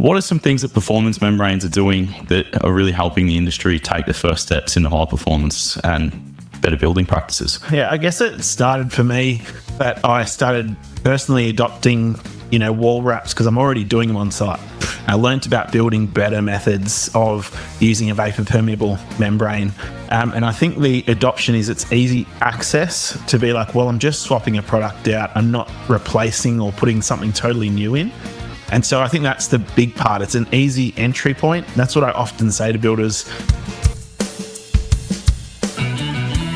What are some things that performance membranes are doing that are really helping the industry take the first steps into high performance and better building practices? Yeah, I guess it started for me that I started personally adopting, wall wraps because I'm already doing them on site. I learnt about building better methods of using a vapour-permeable membrane. And I think the adoption is it's easy access to be like, well, I'm just swapping a product out. I'm not replacing or putting something totally new in. And so I think that's the big part. It's an easy entry point. That's what I often say to builders.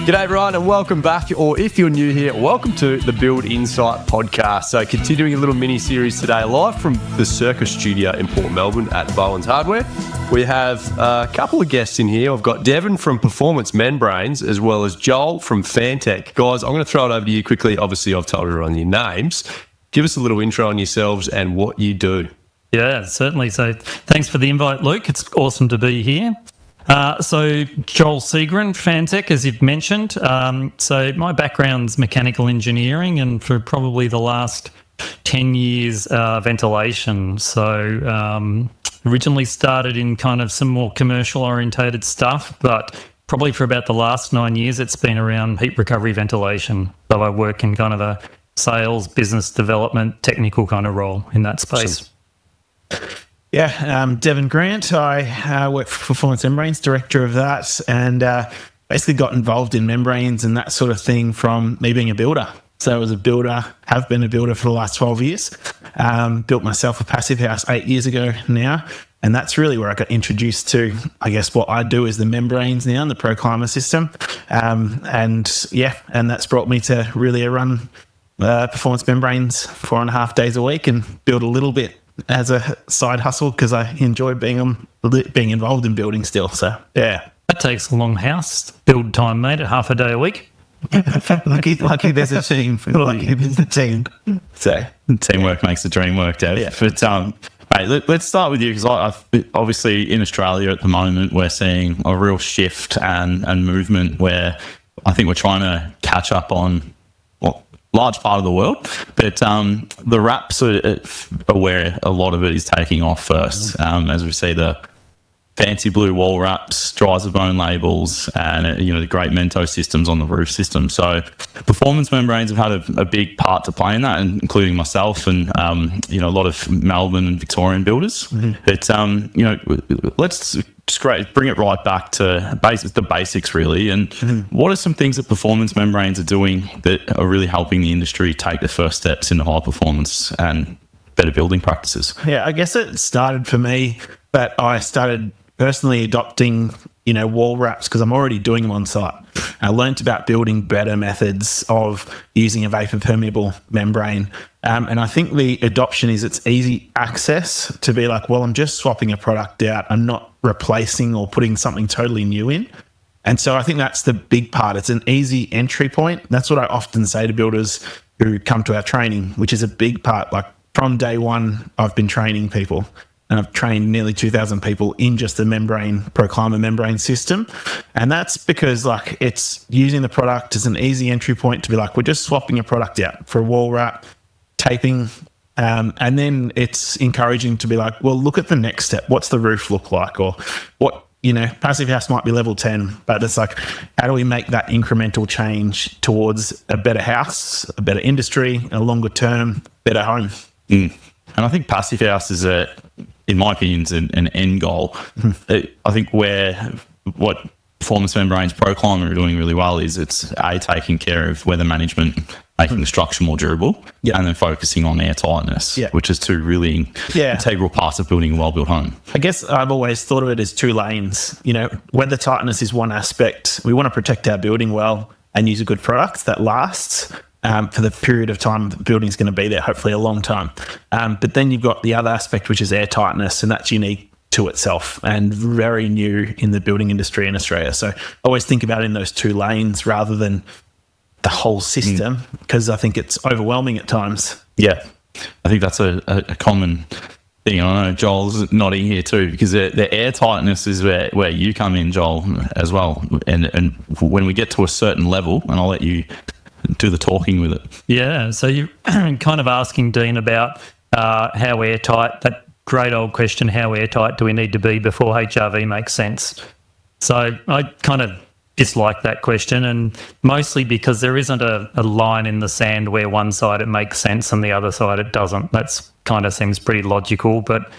G'day everyone and welcome back, or if you're new here, welcome to the Build Insite Podcast. So continuing a little mini-series today live from the Circa Studio in Port Melbourne at Bowens Hardware. We have a couple of guests in here. I've got Devin from Performance Membranes as well as Joel from Fantech. Guys, I'm going to throw it over to you quickly. Obviously, I've told everyone your names. Give us a little intro on yourselves and what you do. Yeah, certainly. So thanks for the invite, Luke. It's awesome to be here. So Joel Seagren, Fantech, as you've mentioned. So my background's mechanical engineering, and for probably the last 10 years, ventilation. So originally started in kind of some more commercial orientated stuff, but probably for about the last 9 years, it's been around heat recovery ventilation. So I work in kind of a sales, business development, technical kind of role in that space. Yeah, Devin Grant. I work for Performance Membranes, director of that, and basically got involved in membranes and that sort of thing from me being a builder. So I was a builder, have been a builder for the last 12 years. Built myself a passive house 8 years ago now, and that's really where I got introduced to, I guess, what I do is the membranes now and the Pro Climber system. And that's brought me to really run performance membranes 4.5 days a week and build a little bit as a side hustle because I enjoy being involved in building still. So yeah, that takes a long house build time, mate. Half a day a week. lucky there's a team. Lucky there's a team. So teamwork makes the dream work, Dev. Yeah. But mate, let's start with you because obviously in Australia at the moment we're seeing a real shift and movement where I think we're trying to catch up on large part of the world, but the wraps are where a lot of it is taking off first. As we see the fancy blue wall wraps, dries bone labels, and the great Mento systems on the roof system. So performance membranes have had a big part to play in that, including myself and a lot of Melbourne and Victorian builders. But let's bring it right back to the basics really. And what are some things that performance membranes are doing that are really helping the industry take the first steps into high performance and better building practices? Yeah, I guess it started for me that I started personally adopting, wall wraps because I'm already doing them on site. I learnt about building better methods of using a vapour-permeable membrane. And I think the adoption is it's easy access to be like, well, I'm just swapping a product out. I'm not replacing or putting something totally new in. And so I think that's the big part. It's an easy entry point. That's what I often say to builders who come to our training, which is a big part. Like from day one, I've been training people. And I've trained nearly 2,000 people in just the Pro Climber membrane system. And that's because it's using the product as an easy entry point to be like, we're just swapping a product out for a wall wrap, taping, and then it's encouraging to be like, well, look at the next step. What's the roof look like? Or what, passive house might be level 10, but it's like, how do we make that incremental change towards a better house, a better industry, a longer term, better home? And I think passive house is in my opinion, is an end goal. I think what Performance Membranes Pro Climber are doing really well is it's taking care of weather management, making the structure more durable, and then focusing on airtightness, which is two really integral parts of building a well-built home. I guess I've always thought of it as two lanes. Weather tightness is one aspect. We want to protect our building well and use a good product that lasts for the period of time the building's going to be there, hopefully a long time. But then you've got the other aspect, which is airtightness, and that's unique to itself and very new in the building industry in Australia. So I always think about it in those two lanes rather than the whole system, because I think it's overwhelming at times. Yeah, I think that's a common thing. I know Joel's nodding here too, because the airtightness is where you come in, Joel, as well. And when we get to a certain level, and I'll let you do the talking with it. Yeah, so you're kind of asking Dean about how airtight that great old question, how airtight do we need to be before HRV makes sense? So I kind of dislike that question, and mostly because there isn't a line in the sand where one side it makes sense and the other side it doesn't. That's kind of seems pretty logical. But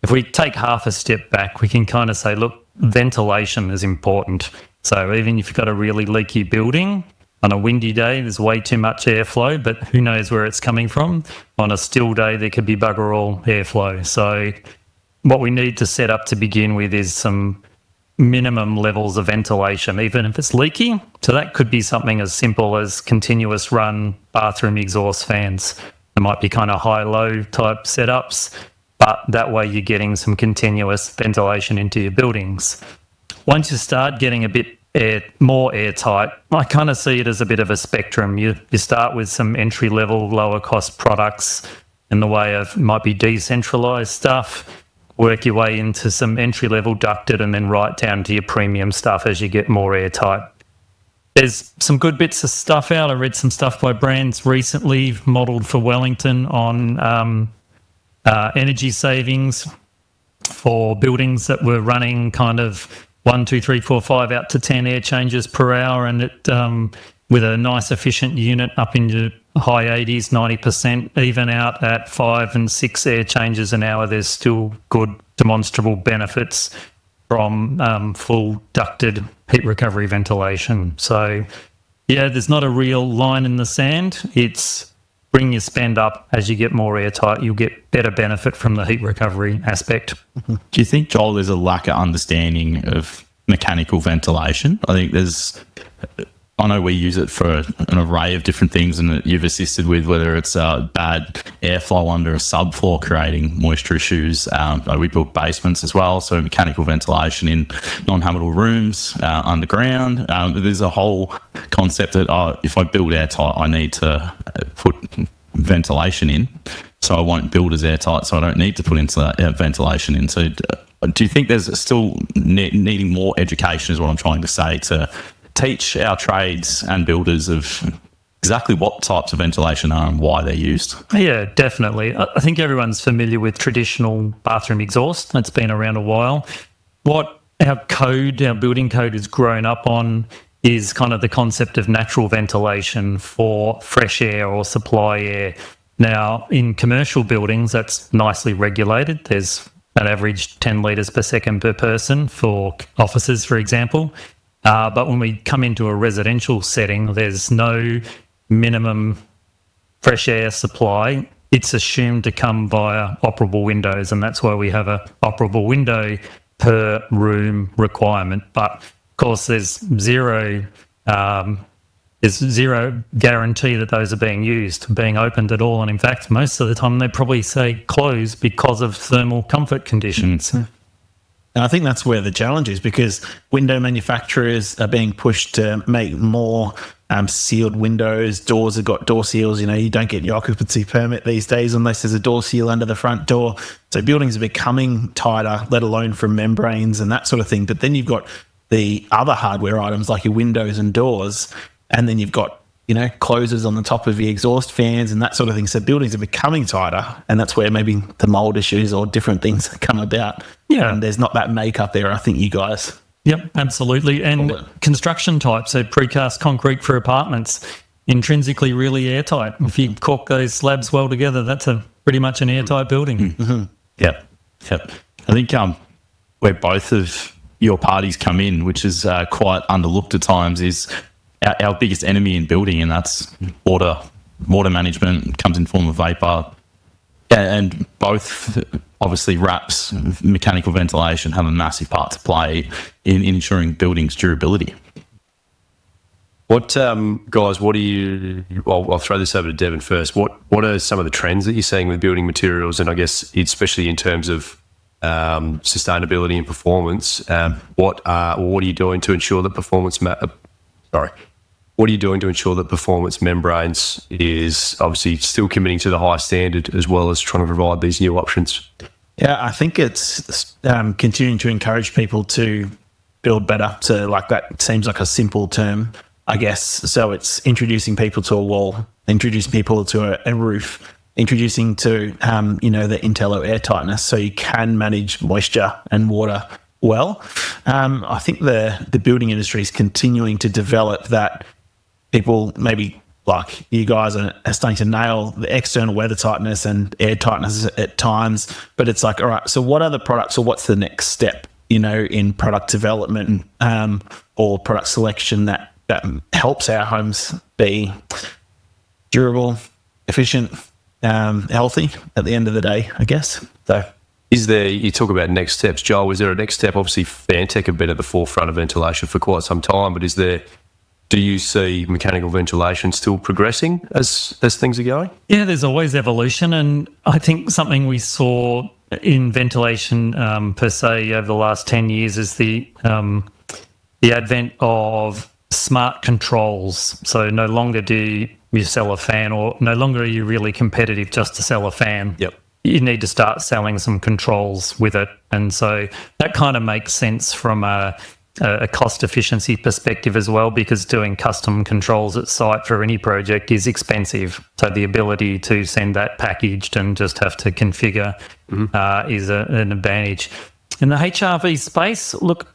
if we take half a step back, we can kind of say, look, ventilation is important. So even if you've got a really leaky building, on a windy day, there's way too much airflow, but who knows where it's coming from. On a still day, there could be bugger all airflow. So what we need to set up to begin with is some minimum levels of ventilation, even if it's leaky. So that could be something as simple as continuous run bathroom exhaust fans. There might be kind of high-low type setups, but that way you're getting some continuous ventilation into your buildings. Once you start getting a bit more airtight, I kind of see it as a bit of a spectrum. You start with some entry-level, lower-cost products in the way of might be decentralised stuff, work your way into some entry-level ducted, and then right down to your premium stuff as you get more airtight. There's some good bits of stuff out. I read some stuff by brands recently, modelled for Wellington on energy savings for buildings that were running kind of 1, 2, 3, 4, 5 out to 10 air changes per hour, and it with a nice efficient unit up into high 80s, 90%, even out at 5 and 6 air changes an hour, there's still good demonstrable benefits from full ducted heat recovery ventilation. So yeah, there's not a real line in the sand. It's bring your spend up as you get more airtight, you'll get better benefit from the heat recovery aspect. Do you think, Joel, there's a lack of understanding of mechanical ventilation? I think I know we use it for an array of different things, and you've assisted with whether it's bad airflow under a subfloor creating moisture issues. We build basements as well, so mechanical ventilation in non-habitable rooms underground. There's a whole concept that if I build airtight, I need to put ventilation in, so I won't build as airtight, so I don't need to put ventilation in. So do you think there's still needing more education is what I'm trying to say, to teach our trades and builders of exactly what types of ventilation are and why they're used? Yeah, definitely. I think everyone's familiar with traditional bathroom exhaust. That's been around a while. What our building code has grown up on is kind of the concept of natural ventilation for fresh air or supply air. Now, in commercial buildings, that's nicely regulated. There's an average 10 litres per second per person for offices, for example. But when we come into a residential setting, there's no minimum fresh air supply. It's assumed to come via operable windows, and that's why we have a operable window per room requirement. But of course, there's zero guarantee that those are being used, being opened at all. And in fact, most of the time they probably say close because of thermal comfort conditions. And I think that's where the challenge is, because window manufacturers are being pushed to make more sealed windows. Doors have got door seals. You don't get your occupancy permit these days unless there's a door seal under the front door. So buildings are becoming tighter, let alone from membranes and that sort of thing. But then you've got the other hardware items like your windows and doors, and then you've got closers on the top of your exhaust fans and that sort of thing. So buildings are becoming tighter, and that's where maybe the mold issues or different things come about. Yeah. And there's not that makeup there, I think, you guys. Yep, absolutely. And construction type, so precast concrete for apartments, intrinsically really airtight. If you cork those slabs well together, that's pretty much an airtight building. Mm-hmm. Yep. I think where both of your parties come in, which is quite underlooked at times, is our biggest enemy in building, and that's water management. Comes in form of vapour, and both obviously wraps, mechanical ventilation have a massive part to play in ensuring buildings' durability. What guys? What do you? Well, I'll throw this over to Devin first. What are some of the trends that you're seeing with building materials, and I guess especially in terms of sustainability and performance? What are you doing to ensure that performance? What are you doing to ensure that performance membranes is obviously still committing to the high standard, as well as trying to provide these new options? Yeah, I think it's continuing to encourage people to build better. So that seems like a simple term, I guess. So it's introducing people to a wall, introducing people to a roof, introducing to, the Intello airtightness, so you can manage moisture and water well. I think the building industry is continuing to develop that. People maybe like you guys are starting to nail the external weather tightness and air tightness at times, but it's like, all right, so what are the products, or what's the next step, in product development or product selection that helps our homes be durable, efficient, healthy at the end of the day, I guess. So, you talk about next steps, Joel, is there a next step? Obviously, Fantech have been at the forefront of ventilation for quite some time, but do you see mechanical ventilation still progressing as things are going? Yeah, there's always evolution, and I think something we saw in ventilation per se over the last 10 years is the advent of smart controls. So no longer do you sell a fan, or no longer are you really competitive just to sell a fan. Yep. You need to start selling some controls with it. And so that kind of makes sense from a cost efficiency perspective as well, because doing custom controls at site for any project is expensive. So the ability to send that packaged and just have to configure is an advantage. In the HRV space, look,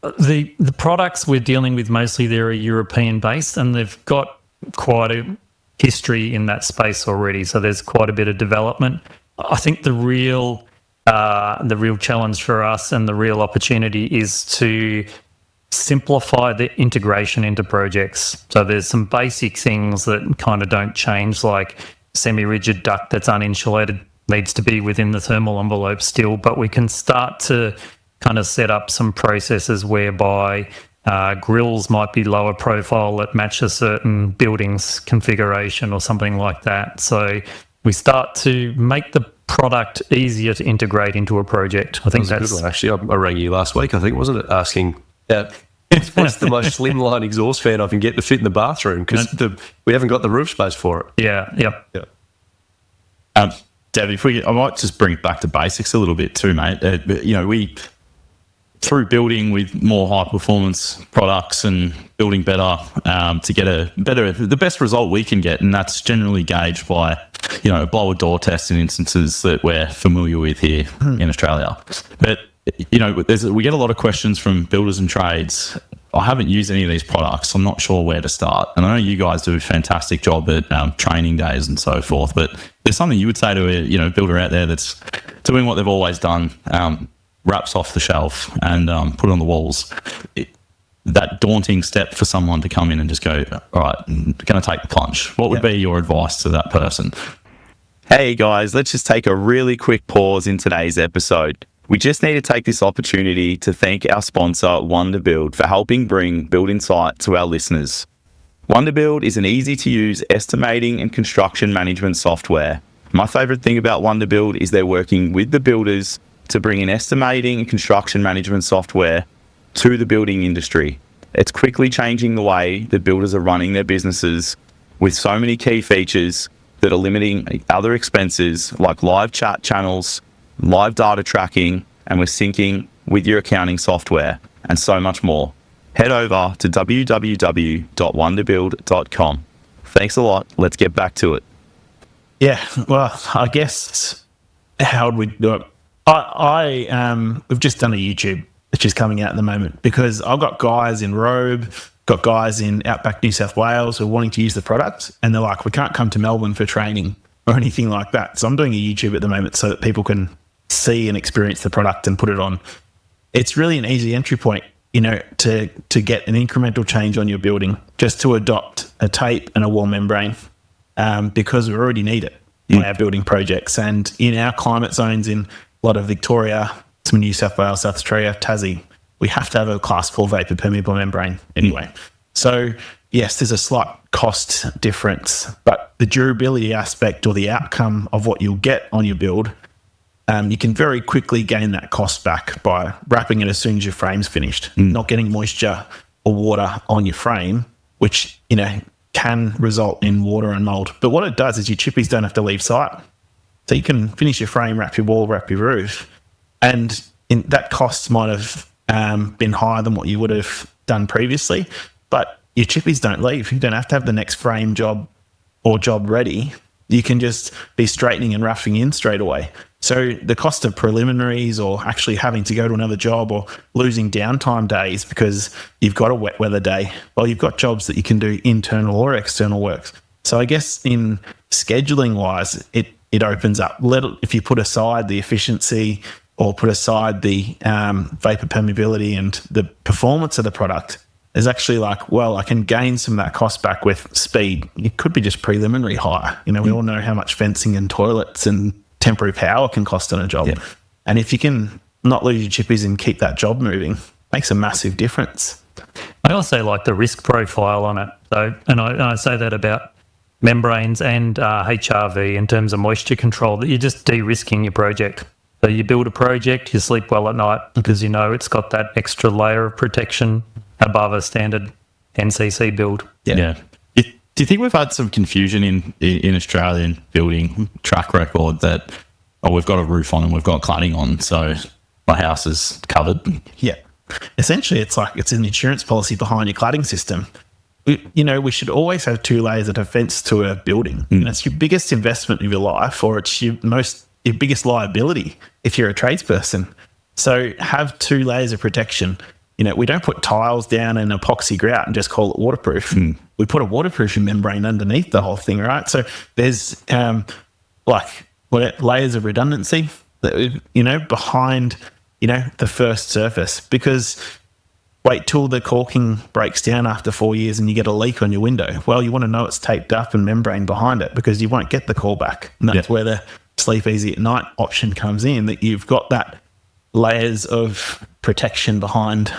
the products we're dealing with mostly, they're European based, and they've got quite a history in that space already. So there's quite a bit of development. I think the real challenge for us and the real opportunity is to simplify the integration into projects. So there's some basic things that kind of don't change, like semi-rigid duct that's uninsulated needs to be within the thermal envelope still, but we can start to kind of set up some processes whereby grills might be lower profile that match a certain building's configuration or something like that. So we start to make the product easier to integrate into a project. I think that's a good one. Actually, I rang you last week, I think, wasn't it, asking what's the most slimline exhaust fan I can get to fit in the bathroom, because we haven't got the roof space for it. Yeah. Dev, I might just bring it back to basics a little bit too, mate. We, through building with more high performance products and building better to get the best result we can get, and that's generally gauged by blower door tests in instances that we're familiar with here in Australia. But we get a lot of questions from builders and trades. I haven't used any of these products. I'm not sure where to start. And I know you guys do a fantastic job at training days and so forth, but there's something you would say to a builder out there that's doing what they've always done, wraps off the shelf and put it on the walls. That daunting step for someone to come in and just go, all right, I'm going to take the plunge. What would be your advice to that person? Hey guys, let's just take a really quick pause in today's episode. We just need to take this opportunity to thank our sponsor, Wonderbuild, for helping bring Build Insite to our listeners. Wonderbuild is an easy-to-use estimating and construction management software. My favourite thing about Wonderbuild is they're working with the builders to bring in estimating and construction management software to the building industry. It's quickly changing the way that builders are running their businesses, with so many key features that are limiting other expenses like live chat channels, live data tracking, and we're syncing with your accounting software, and so much more. Head over to www.wonderbuild.com. Thanks a lot. Let's get back to it. Yeah, well, I guess how would we do it? We've just done a YouTube, which is coming out at the moment, because I've got guys in Robe, got guys in Outback New South Wales who are wanting to use the product, and they're like, we can't come to Melbourne for training or anything like that. So I'm doing a YouTube at the moment so that people can see and experience the product and put it on. It's really an easy entry point, to get an incremental change on your building, just to adopt a tape and a wall membrane, because we already need it in our building projects. And in our climate zones in a lot of Victoria, some New South Wales, South Australia, Tassie, we have to have a class 4 vapour-permeable membrane anyway. So yes, there's a slight cost difference, but the durability aspect or the outcome of what you'll get on your build, you can very quickly gain that cost back by wrapping it as soon as your frame's finished, not getting moisture or water on your frame, which, can result in water and mold. But what it does is your chippies don't have to leave site. So you can finish your frame, wrap your wall, wrap your roof, and that cost might have been higher than what you would have done previously, but your chippies don't leave. You don't have to have the next frame job or job ready You can just be straightening and roughing in straight away. So the cost of preliminaries or actually having to go to another job or losing downtime days because you've got a wet weather day, well, you've got jobs that you can do internal or external works. So I guess in scheduling wise, it opens up. If you put aside the efficiency or put aside the vapor permeability and the performance of the product, there's actually like, well, I can gain some of that cost back with speed. It could be just preliminary hire. You know, we all know how much fencing and toilets and temporary power can cost on a job. Yeah. And if you can not lose your chippies and keep that job moving, makes a massive difference. I also like the risk profile on it. So, and I say that about membranes and HRV in terms of moisture control, that you're just de-risking your project. So you build a project, you sleep well at night because you know it's got that extra layer of protection above a standard NCC build. Yeah. Do you think we've had some confusion in Australian building track record that, we've got a roof on and we've got cladding on, so my house is covered? Yeah. Essentially, it's like it's an insurance policy behind your cladding system. We should always have 2 layers of defence to a building. And it's your biggest investment of your life, or it's your biggest liability if you're a tradesperson. So have 2 layers of protection. We don't put tiles down and epoxy grout and just call it waterproof. We put a waterproofing membrane underneath the whole thing, right? So there's layers of redundancy that, behind, the first surface. Because wait till the caulking breaks down after 4 years and you get a leak on your window. Well, you want to know it's taped up and membrane behind it because you won't get the call back. And that's where the sleep easy at night option comes in, that you've got that layers of protection behind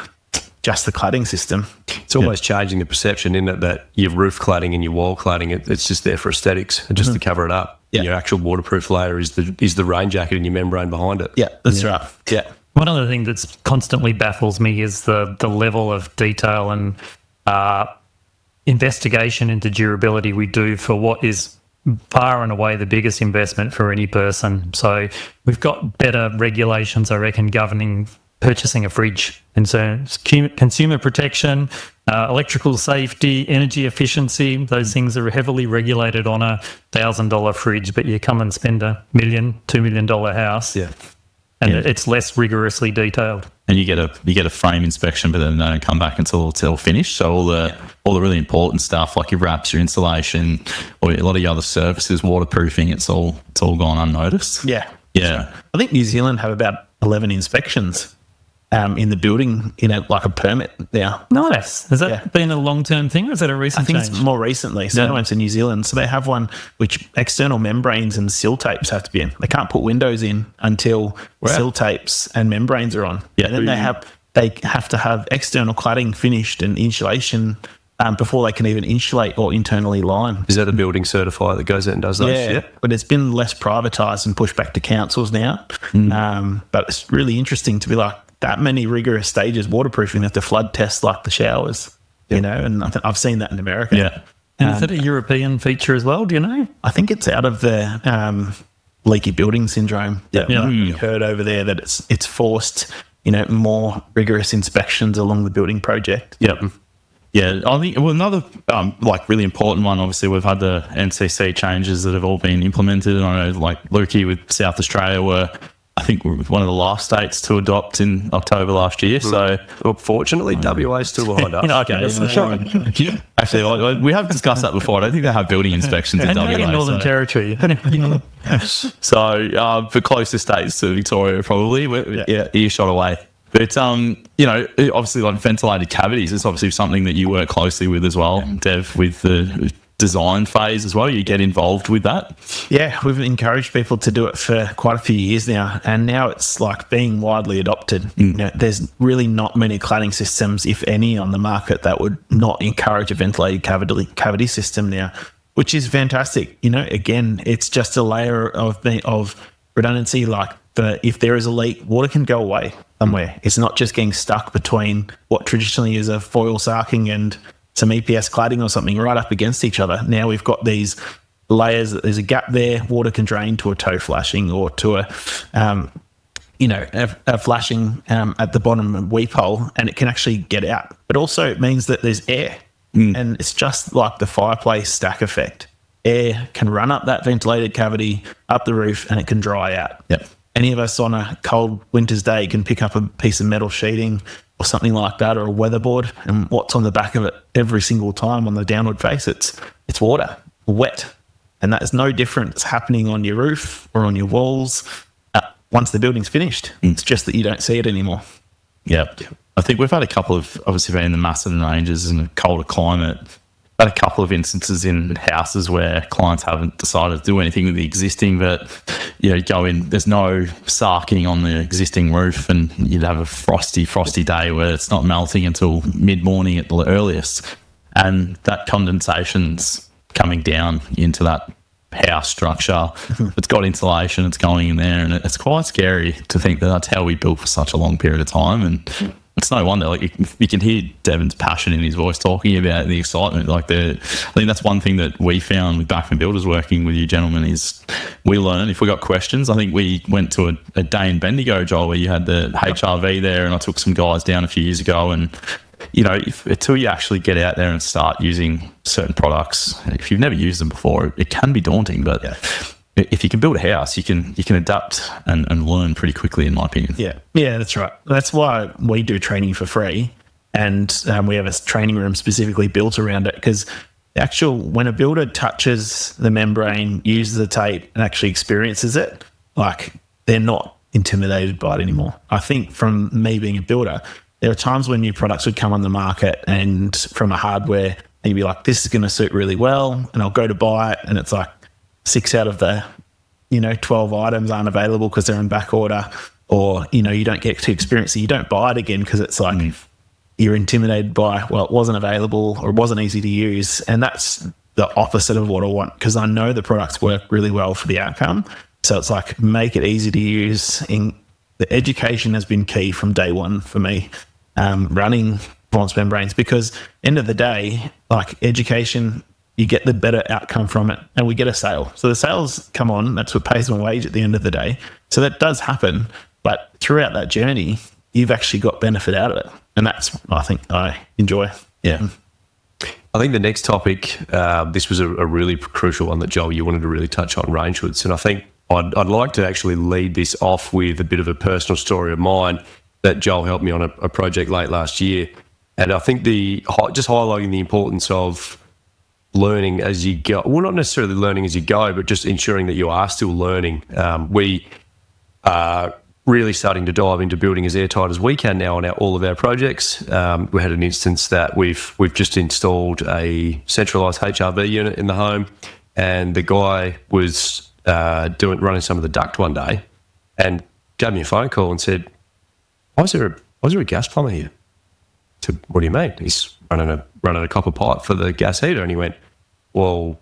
just the cladding system. It's almost changing the perception, isn't it, that your roof cladding and your wall cladding, it's just there for aesthetics and just to cover it up. Yeah. Your actual waterproof layer is the rain jacket and your membrane behind it. Yeah, that's right. Yeah. One other thing that's constantly baffles me is the level of detail and investigation into durability we do for what is far and away the biggest investment for any person. So we've got better regulations, I reckon, governing purchasing a fridge. And so consumer protection, electrical safety, energy efficiency, those things are heavily regulated on a $1,000 fridge, but you come and spend $1 million, $2 million house. Yeah. And it's less rigorously detailed. And you get a frame inspection, but then they don't come back until it's all finished. So all the really important stuff like your wraps, your insulation, or a lot of your other services, waterproofing, it's all gone unnoticed. Yeah. Yeah. I think New Zealand have about 11 inspections in the building, like a permit now. Nice. Has that been a long-term thing, or is that a recent I think change? it's more recently. So I went to New Zealand. So they have one which external membranes and sill tapes have to be in. They can't put windows in until sill tapes and membranes are on. Yeah. And then they have to have external cladding finished and insulation before they can even insulate or internally line. Is that a building certifier that goes out and does those? Yeah, but it's been less privatised and pushed back to councils now. But it's really interesting to be like, that many rigorous stages, waterproofing, have to flood test like the showers, and I've seen that in America. Yeah. And is that a European feature as well? Do you know? I think it's out of the leaky building syndrome. I've heard over there that it's forced, more rigorous inspections along the building project. Yep. Yeah, I think another really important one. Obviously, we've had the NCC changes that have all been implemented, and I know like Lukey with South Australia were, I think, we're one of the last states to adopt in October last year. So, well, fortunately, WA is still behind us. Okay. Actually, we have discussed that before. I don't think they have building inspections in WA. In Northern Territory. So, for closer states to Victoria, probably, we're earshot away. But, obviously, like ventilated cavities is obviously something that you work closely with as well, Dev, with the design phase as well. You get involved with that? Yeah, we've encouraged people to do it for quite a few years now, and now it's like being widely adopted. There's really not many cladding systems, if any, on the market that would not encourage a ventilated cavity system now, which is fantastic. Again, it's just a layer of redundancy. Like if there is a leak, water can go away somewhere. It's not just getting stuck between what traditionally is a foil sarking and some EPS cladding or something right up against each other. Now we've got these layers. There's a gap there. Water can drain to a toe flashing or to a flashing at the bottom of a weep hole, and it can actually get out. But also it means that there's air, and it's just like the fireplace stack effect. air can run up that ventilated cavity, up the roof, and it can dry out. Yep. Any of us on a cold winter's day can pick up a piece of metal sheeting or something like that, or a weatherboard, and what's on the back of it every single time on the downward face, it's water, wet. And that is no different. It's happening on your roof or on your walls once the building's finished. It's just that you don't see it anymore. Yeah. I think we've had a couple of, obviously being in the Macedon Ranges in a colder climate, had a couple of instances in houses where clients haven't decided to do anything with the existing, but go in, there's no sarking on the existing roof, and you'd have a frosty day where it's not melting until mid-morning at the earliest, and that condensation's coming down into that house structure. It's got insulation, it's going in there, and it's quite scary to think that that's how we built for such a long period of time. And it's no wonder, like you can hear Devin's passion in his voice talking about the excitement. I think that's one thing that we found with Backman Builders working with you gentlemen is we learn if we got questions. I think we went to a day in Bendigo, Joel, where you had the HRV there, and I took some guys down a few years ago, and until you actually get out there and start using certain products, if you've never used them before, it can be daunting. But if you can build a house, you can adapt and learn pretty quickly, in my opinion. Yeah, that's right. That's why we do training for free, and we have a training room specifically built around it, because when a builder touches the membrane, uses the tape, and actually experiences it, like, they're not intimidated by it anymore. I think from me being a builder, there are times when new products would come on the market and from a hardware, and you'd be like, this is going to suit really well, and I'll go to buy it, and it's like 6 out of the 12 items aren't available because they're in back order, or you don't get to experience it. You don't buy it again because it's like you're intimidated by, well, it wasn't available or it wasn't easy to use. And that's the opposite of what I want, because I know the products work really well for the outcome. So it's like, make it easy to use. The education has been key from day one for me, running performance membranes, because end of the day, like, education, you get the better outcome from it, and we get a sale. So the sales come on, that's what pays my wage at the end of the day. So that does happen, but throughout that journey, you've actually got benefit out of it. And that's, I think, I enjoy. Yeah. I think the next topic, this was a really crucial one that, Joel, you wanted to really touch on, range hoods. And I think I'd like to actually lead this off with a bit of a personal story of mine that Joel helped me on a project late last year. And I think just highlighting the importance of learning as you go. Well, not necessarily learning as you go, but just ensuring that you are still learning. We are really starting to dive into building as airtight as we can now on all of our projects. We had an instance that we've just installed a centralised HRV unit in the home, and the guy was running some of the duct one day, and gave me a phone call and said, "Why is there a gas plumber here?" I said, "What do you mean?" He's running a copper pipe for the gas heater, and he went, "Well,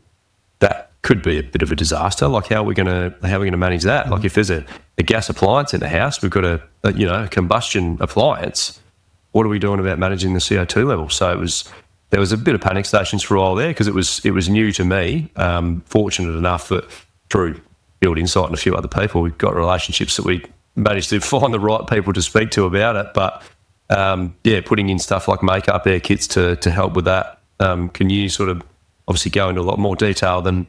that could be a bit of a disaster. Like, how are we going to manage that? Like, if there's a gas appliance in the house, we've got a combustion appliance. What are we doing about managing the CO2 level?" So there was a bit of panic stations for a while there, because it was new to me. Fortunate enough that through Build Insite and a few other people, we've got relationships that we managed to find the right people to speak to about it. But putting in stuff like makeup air kits to help with that. Can you sort of obviously go into a lot more detail than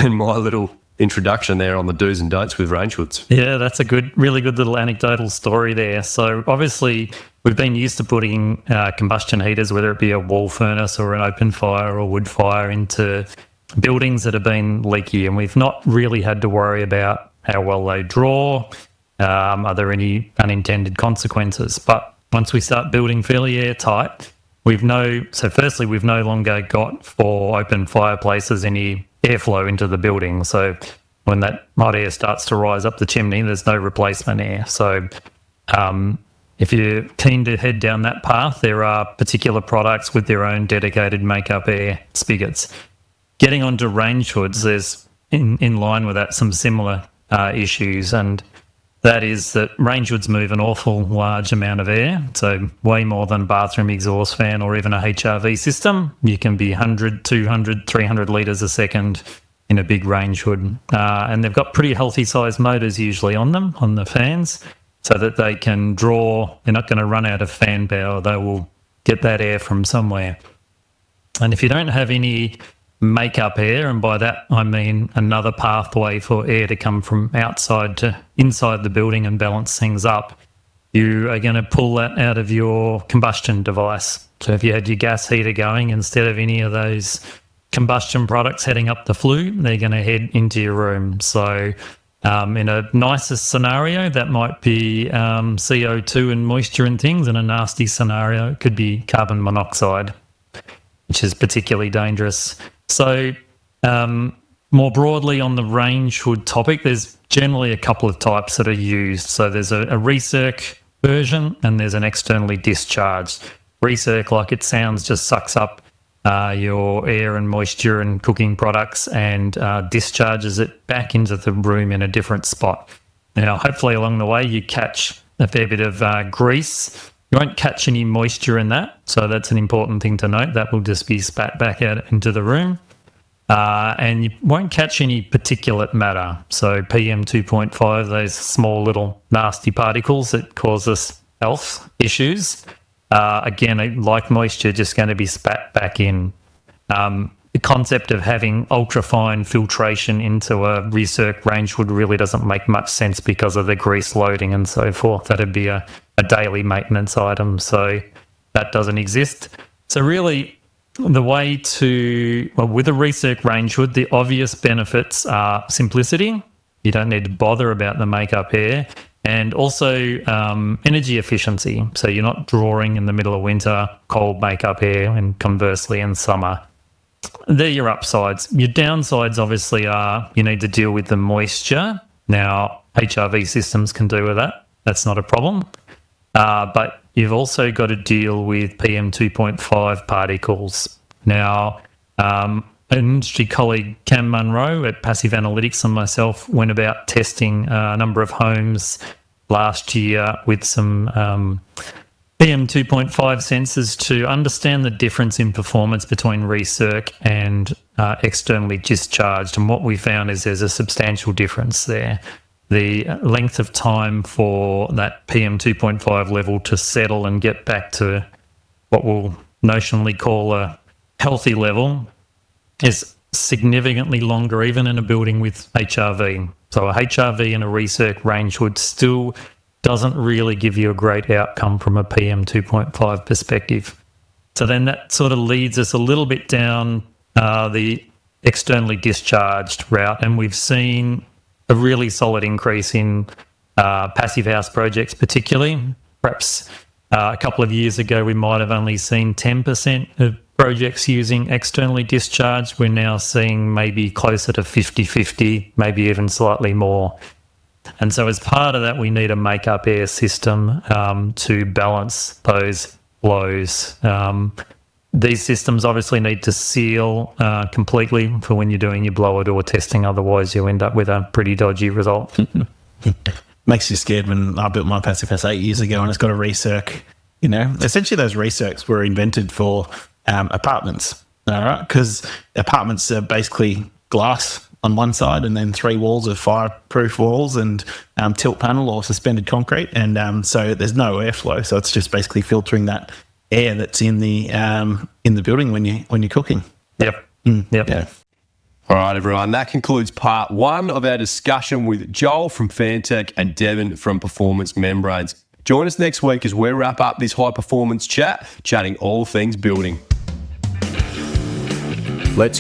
my little introduction there on the do's and don'ts with range hoods? Yeah, that's a really good little anecdotal story there. So obviously we've been used to putting combustion heaters, whether it be a wall furnace or an open fire or wood fire, into buildings that have been leaky, and we've not really had to worry about how well they draw. Are there any unintended consequences? But once we start building fairly airtight, firstly, we've no longer got, for open fireplaces, any airflow into the building. So when that hot air starts to rise up the chimney, there's no replacement air. So if you're keen to head down that path, there are particular products with their own dedicated makeup air spigots. Getting onto range hoods, there's in line with that some similar issues, and that is that range hoods move an awful large amount of air, so way more than a bathroom exhaust fan or even a HRV system. You can be 100, 200, 300 litres a second in a big range hood. And they've got pretty healthy sized motors usually on them, on the fans, so that they can draw. They're not going to run out of fan power. They will get that air from somewhere. And if you don't have any make-up air, and by that I mean another pathway for air to come from outside to inside the building and balance things up, you are going to pull that out of your combustion device. So if you had your gas heater going, instead of any of those combustion products heading up the flue, they're going to head into your room. So in a nicest scenario, that might be CO2 and moisture and things. In a nasty scenario, it could be carbon monoxide, which is particularly dangerous. So more broadly on the range hood topic, there's generally a couple of types that are used. So there's a recirc version and there's an externally discharged. Recirc, like it sounds, just sucks up your air and moisture and cooking products and discharges it back into the room in a different spot. Now, hopefully along the way you catch a fair bit of grease. You won't catch any moisture in that, so that's an important thing to note. That will just be spat back out into the room. And you won't catch any particulate matter, so PM 2.5, those small little nasty particles that cause us health issues. Again, like moisture, just going to be spat back in. The concept of having ultra-fine filtration into a recirc range hood really doesn't make much sense because of the grease loading and so forth. That'd be a daily maintenance item, so that doesn't exist. So really, the way to, well, with a recirc range hood, the obvious benefits are simplicity. You don't need to bother about the makeup air. And also energy efficiency. So you're not drawing in the middle of winter cold makeup air, and conversely in summer. They're your upsides. Your downsides obviously are you need to deal with the moisture. Now, HRV systems can do with that. That's not a problem. But you've also got to deal with PM 2.5 particles. Now, an industry colleague, Cam Munro at Passive Analytics, and myself went about testing a number of homes last year with some PM 2.5 sensors to understand the difference in performance between recirc and externally discharged. And what we found is there's a substantial difference there. The length of time for that PM 2.5 level to settle and get back to what we'll notionally call a healthy level is significantly longer, even in a building with HRV. So a HRV and a recirc range hood still doesn't really give you a great outcome from a PM 2.5 perspective. So then that sort of leads us a little bit down the externally discharged route, and we've seen a really solid increase in passive house projects particularly. Perhaps a couple of years ago we might have only seen 10% of projects using externally discharged. We're now seeing maybe closer to 50-50, maybe even slightly more. And so as part of that, we need a make-up air system to balance those flows. These systems obviously need to seal completely for when you're doing your blower door testing. Otherwise, you end up with a pretty dodgy result. Makes you scared when I built my passive house 8 years ago and it's got a recirc. You know, essentially those recircs were invented for apartments, all right? Because apartments are basically glass on one side and then 3 walls of fireproof walls and tilt panel or suspended concrete. And so there's no airflow. So it's just basically filtering that air that's in the building when you're cooking. Yep. Yep. Yeah. All right, everyone. That concludes part 1 of our discussion with Joel from Fantech and Devin from Performance Membranes. Join us next week as we wrap up this high performance chatting all things building. Let's